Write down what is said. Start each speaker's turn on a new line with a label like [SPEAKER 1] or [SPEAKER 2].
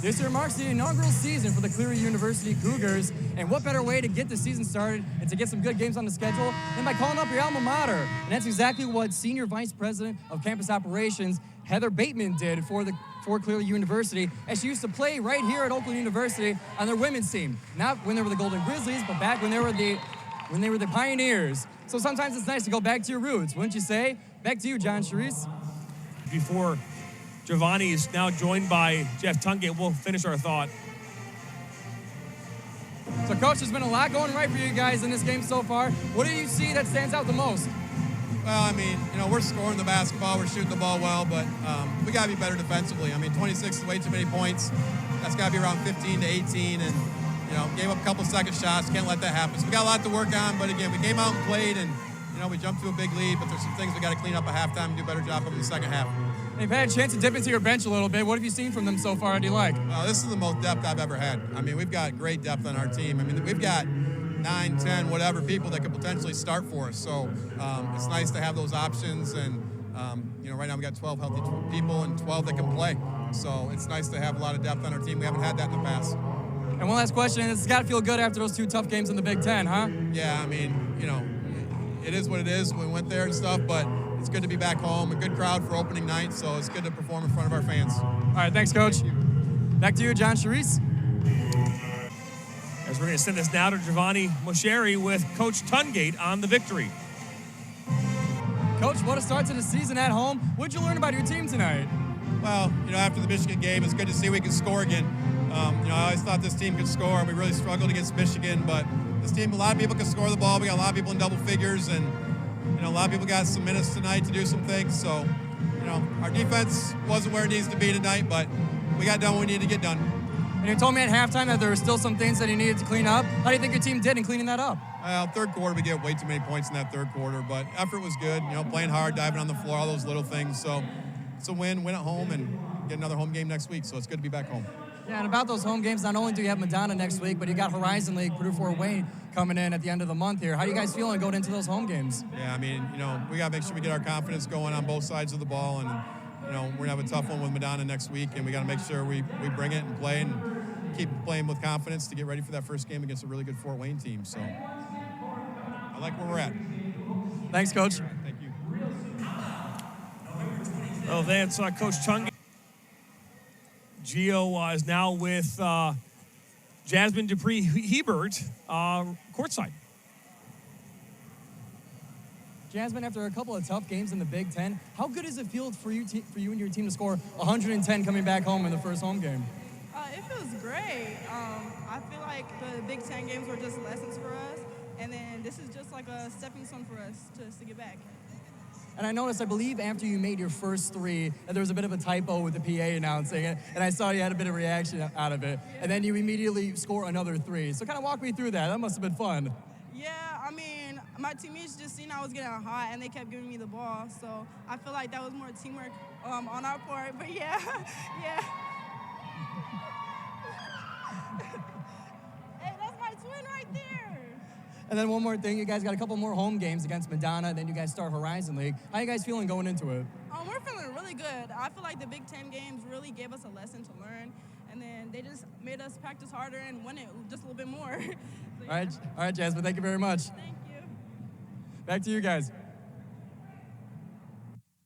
[SPEAKER 1] This year marks the inaugural season for the Cleary University Cougars, and what better way to get the season started and to get some good games on the schedule than by calling up your alma mater. And that's exactly what Senior Vice President of Campus Operations, Heather Bateman, did for Cleary University, as she used to play right here at Oakland University on their women's team. Not when they were the Golden Grizzlies, but back when they were the Pioneers. So sometimes it's nice to go back to your roots, wouldn't you say? Back to you, John Charisse.
[SPEAKER 2] Before Giovanni is now joined by Jeff Tungate, we'll finish our thought.
[SPEAKER 1] So, Coach, there's been a lot going right for you guys in this game so far. What do you see that stands out the most?
[SPEAKER 3] Well, I mean, we're scoring the basketball, we're shooting the ball well, but we got to be better defensively. I mean, 26 is way too many points. That's got to be around 15 to 18, and, gave up a couple second shots. Can't let that happen. So we got a lot to work on, but again, we came out and played, and, we jumped to a big lead, but there's some things we got to clean up at halftime and do a better job of in the second half.
[SPEAKER 1] You've had a chance to dip into your bench a little bit. What have you seen from them so far? How do you like?
[SPEAKER 3] This is the most depth I've ever had. I mean, we've got great depth on our team. I mean, we've got 9, 10, whatever people that could potentially start for us. So it's nice to have those options. And, right now we got 12 healthy people and 12 that can play. So it's nice to have a lot of depth on our team. We haven't had that in the past.
[SPEAKER 1] And one last question. It's got to feel good after those 2 tough games in the Big Ten, huh?
[SPEAKER 3] Yeah, I mean, it is what it is. We went there and stuff, but it's good to be back home. A good crowd for opening night, so it's good to perform in front of our fans.
[SPEAKER 1] All right, thanks, Coach. Back to you, John Charisse.
[SPEAKER 2] As we're going to send this now to Giovanni Moceri with Coach Tungate on the victory.
[SPEAKER 1] Coach, what a start to the season at home. What did you learn about your team tonight?
[SPEAKER 3] Well, after the Michigan game, it's good to see we can score again. I always thought this team could score, and we really struggled against Michigan, but this team, a lot of people can score the ball. We got a lot of people in double figures, and a lot of people got some minutes tonight to do some things. So, our defense wasn't where it needs to be tonight, but we got done what we needed to get done.
[SPEAKER 1] And you told me at halftime that there were still some things that you needed to clean up. How do you think your team did in cleaning that up?
[SPEAKER 3] Third quarter, we get way too many points in that third quarter, but effort was good. Playing hard, diving on the floor, all those little things. So it's a win at home, and get another home game next week. So it's good to be back home.
[SPEAKER 1] Yeah, and about those home games, not only do you have Madonna next week, but you got Horizon League, Purdue-Fort Wayne coming in at the end of the month here. How do you guys feeling going into those home games?
[SPEAKER 3] Yeah, I mean, we got to make sure we get our confidence going on both sides of the ball, and, we're going to have a tough one with Madonna next week, and we got to make sure we bring it and play and keep playing with confidence to get ready for that first game against a really good Fort Wayne team. So I like where we're at.
[SPEAKER 1] Thanks, Coach.
[SPEAKER 3] Right, thank you.
[SPEAKER 2] Well, that's Coach Tungate. Gio is now with Jasmine Dupree-Hebert courtside.
[SPEAKER 1] Jasmine, after a couple of tough games in the Big Ten, how good does it feel for you and your team to score 110 coming back home in the first home game?
[SPEAKER 4] It feels great. I feel like the Big Ten games were just lessons for us, and then this is just like a stepping stone for us to get back.
[SPEAKER 1] And I noticed, I believe, after you made your first 3, that there was a bit of a typo with the PA announcing it, and I saw you had a bit of reaction out of it. And then you immediately score another 3. So kind of walk me through that. That must have been fun.
[SPEAKER 4] Yeah, I mean, my teammates just seen I was getting hot, and they kept giving me the ball. So I feel like that was more teamwork on our part. But yeah, yeah. Hey, that's my twin right there.
[SPEAKER 1] And then one more thing, you guys got a couple more home games against Madonna, then you guys start Horizon League. How are you guys feeling going into it?
[SPEAKER 4] We're feeling really good. I feel like the Big Ten games really gave us a lesson to learn, and then they just made us practice harder and win it just a little bit more. So, yeah.
[SPEAKER 1] All right, Jasmine, thank you very much.
[SPEAKER 4] Thank you.
[SPEAKER 1] Back to you guys.